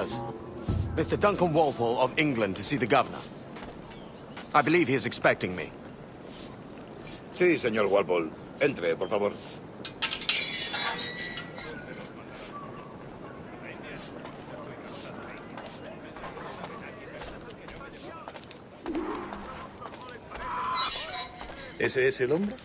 business. Mr. Duncan Walpole of England to see the governor. I believe he is expecting me. Sí, señor Walpole. Entre, por favor. ¿Ese es el hombre?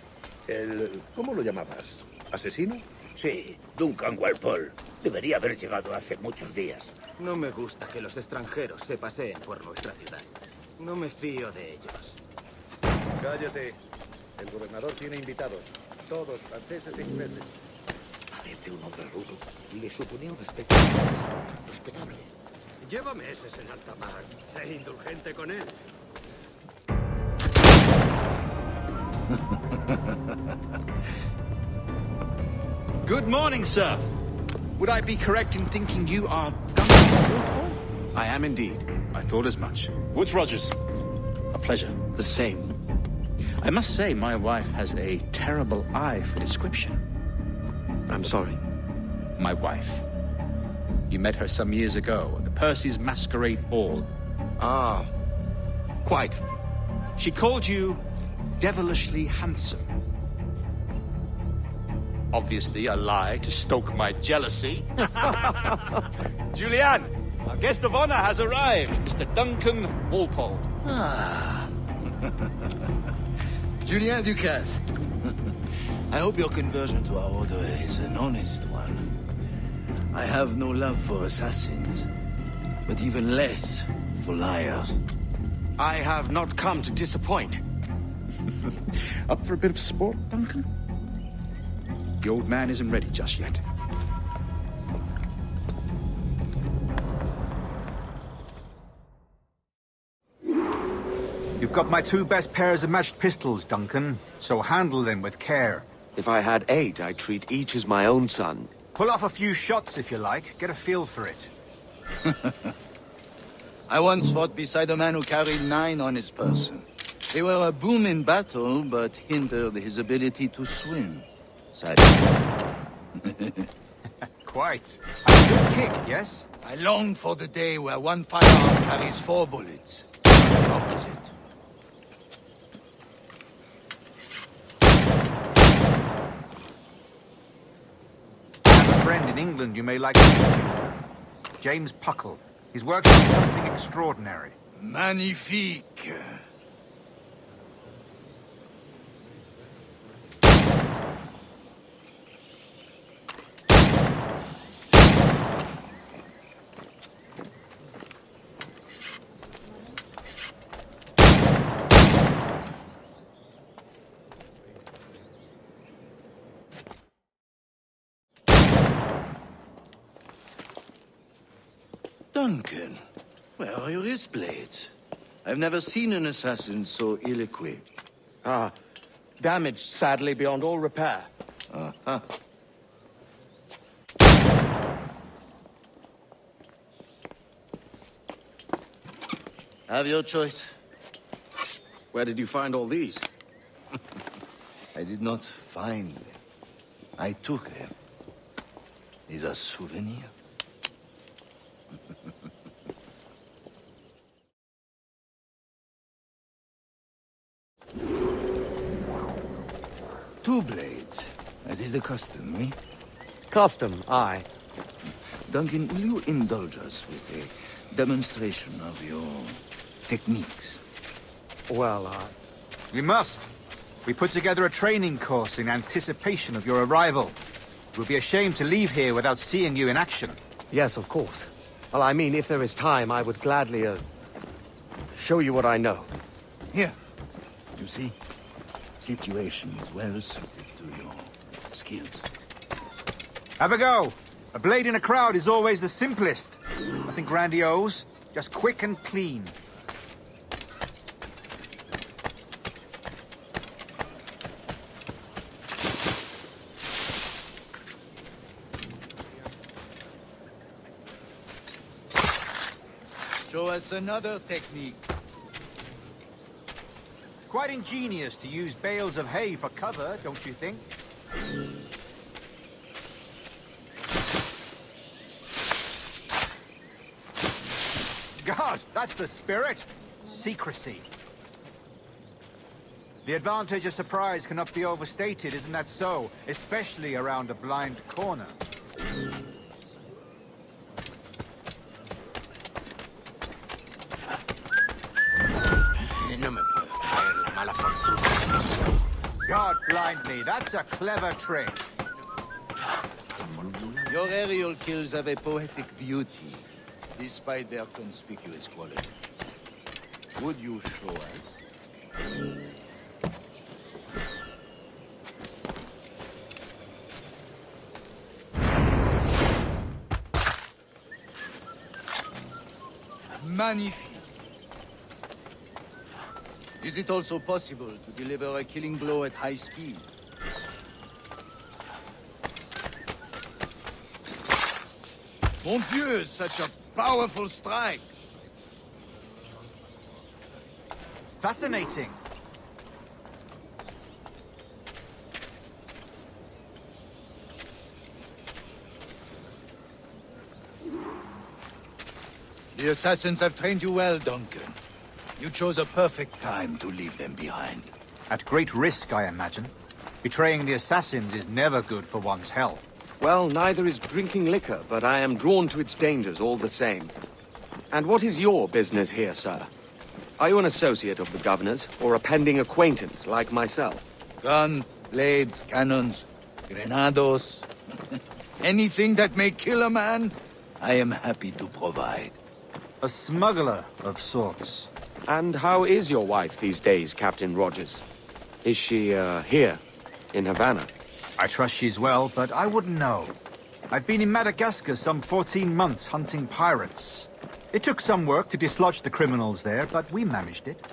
¿Cómo lo llamabas? ¿Asesino? Sí, Duncan Walpole. Debería haber llegado hace muchos días. No me gusta que los extranjeros se paseen por nuestra ciudad. No me fío de ellos. Cállate. El gobernador tiene invitados. Todos franceses e ingleses. Parece un hombre rudo. Le suponía un aspecto respetable. Llévame ese en alta mar. Sé indulgente con él. Good morning, sir. Would I be correct in thinking you are Duncan? I am indeed. I thought as much. Woods Rogers. A pleasure. The same. I must say, my wife has a terrible eye for description. I'm sorry. My wife. You met her some years ago at the Percy's Masquerade Ball. Ah, quite. She called you devilishly handsome. Obviously a lie to stoke my jealousy. Julianne, our guest of honor has arrived, Mr. Duncan Walpole. Ah. Julien Ducasse. I hope your conversion to our order is an honest one. I have no love for assassins, but even less for liars. I have not come to disappoint. Up for a bit of sport, Duncan? The old man isn't ready just yet. You've got my two best pairs of matched pistols, Duncan, so handle them with care. If I had 8, I'd treat each as my own son. Pull off a few shots if you like, get a feel for it. I once fought beside a man who carried 9 on his person. They were a boom in battle, but hindered his ability to swim. Sadly. Quite. A good kick, yes? I long for the day where one firearm carries 4 bullets. The opposite. I have a friend in England you may like to meet. James Puckle. He's working on something extraordinary. Magnifique. Duncan, where are your wrist blades? I've never seen an assassin so ill-equipped. Ah, damaged sadly beyond all repair. Uh-huh. Have your choice. Where did you find all these? I did not find them. I took them. These are souvenirs. Two blades, as is the custom, eh? Custom, aye. Duncan, will you indulge us with a demonstration of your techniques? Well, We must. We put together a training course in anticipation of your arrival. It would be a shame to leave here without seeing you in action. yes, of course. Well, I mean, if there is time, I would gladly, show you what I know. Here. You see? Situation is well suited to your skills. Have a go. A blade in a crowd is always the simplest. Nothing grandiose, just quick and clean. Show us another technique. Quite ingenious to use bales of hay for cover, don't you think? God, that's the spirit. Secrecy. The advantage of surprise cannot be overstated, isn't that so? Especially around a blind corner. No me puedo creer la mala fortuna. God blind me, that's a clever trick. Your aerial kills have a poetic beauty, despite their conspicuous quality. Would you show us? Magnifique. Is it also possible to deliver a killing blow at high speed? Mon Dieu, such a powerful strike! Fascinating. The assassins have trained you well, Duncan. You chose a perfect time to leave them behind. At great risk, I imagine. Betraying the assassins is never good for one's health. Well, neither is drinking liquor, but I am drawn to its dangers all the same. And what is your business here, sir? Are you an associate of the governor's, or a pending acquaintance like myself? Guns, blades, cannons, grenados. Anything that may kill a man, I am happy to provide. A smuggler of sorts. And how is your wife these days, Captain Rogers? Is she, here, in Havana? I trust she's well, but I wouldn't know. I've been in Madagascar some 14 months hunting pirates. It took some work to dislodge the criminals there, but we managed it.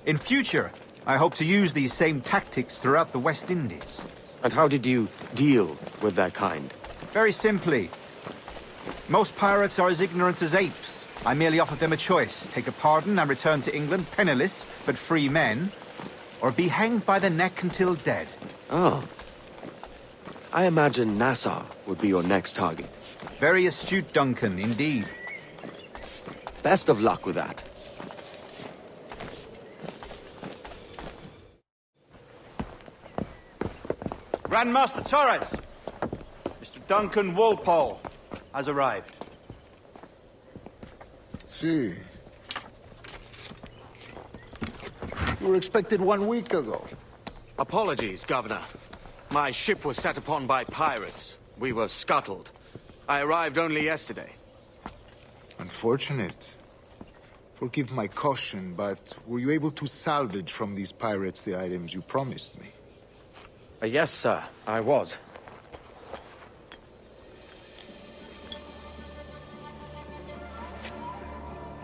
In future, I hope to use these same tactics throughout the West Indies. And how did you deal with their kind? Very simply. Most pirates are as ignorant as apes. I merely offered them a choice. Take a pardon and return to England penniless, but free men. Or be hanged by the neck until dead. Oh. I imagine Nassau would be your next target. Very astute, Duncan, indeed. Best of luck with that. Grandmaster Torres! Mr. Duncan Walpole has arrived. See. You were expected 1 week ago. Apologies, Governor. My ship was set upon by pirates. We were scuttled. I arrived only yesterday. Unfortunate. Forgive my caution, but were you able to salvage from these pirates the items you promised me? Yes, sir, I was.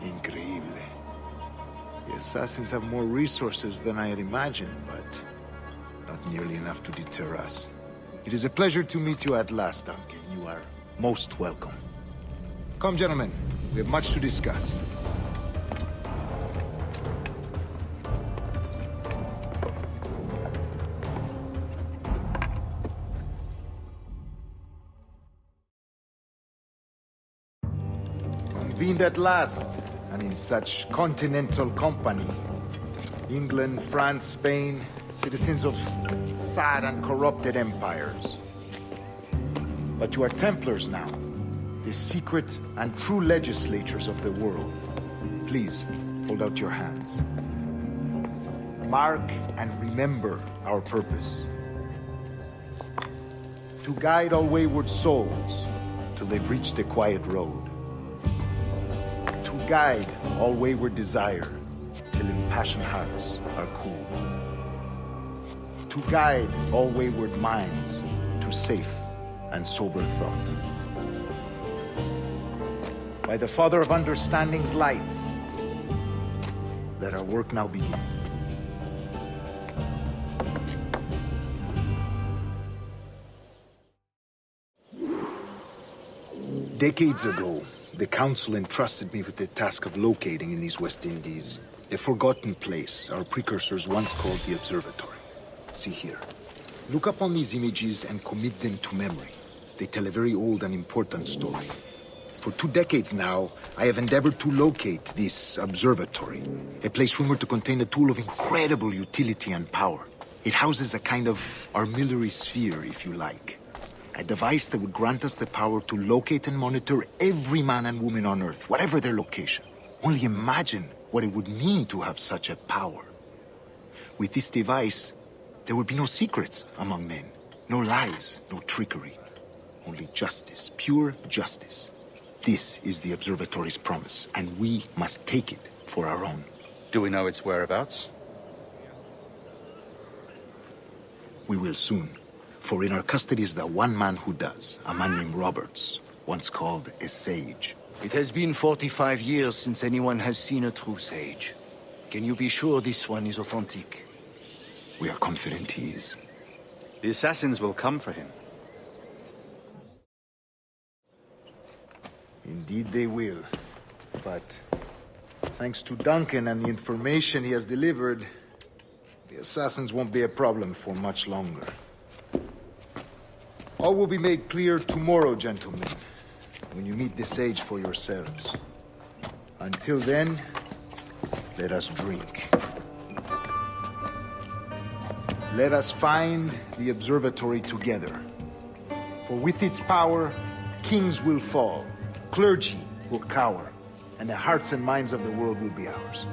Increíble. The assassins have more resources than I had imagined, but not nearly enough to deter us. It is a pleasure to meet you at last, Duncan. You are most welcome. Come, gentlemen. We have much to discuss. Convened at last, and in such continental company. England, France, Spain, citizens of sad and corrupted empires. But you are Templars now, the secret and true legislators of the world. Please, hold out your hands. Mark and remember our purpose. To guide all wayward souls till they've reached a quiet road. To guide all wayward desire till impassioned hearts are cool. To guide all wayward minds to safe and sober thought. By the Father of Understanding's light, let our work now begin. Decades ago, the Council entrusted me with the task of locating in these West Indies a forgotten place our precursors once called the Observatory. See here. Look upon these images and commit them to memory. They tell a very old and important story. For 2 decades now, I have endeavored to locate this observatory, a place rumored to contain a tool of incredible utility and power. It houses a kind of armillary sphere, if you like. A device that would grant us the power to locate and monitor every man and woman on Earth, whatever their location. Only imagine what it would mean to have such a power. With this device, there would be no secrets among men, no lies, no trickery. Only justice, pure justice. This is the observatory's promise, and we must take it for our own. Do we know its whereabouts? We will soon, for in our custody is the one man who does, a man named Roberts, once called a sage. It has been 45 years since anyone has seen a true sage. Can you be sure this one is authentic? We are confident he is. The assassins will come for him. Indeed they will. But thanks to Duncan and the information he has delivered, the assassins won't be a problem for much longer. All will be made clear tomorrow, gentlemen, when you meet the sage for yourselves. Until then, let us drink. Let us find the observatory together. For with its power, kings will fall. Clergy will cower, and the hearts and minds of the world will be ours.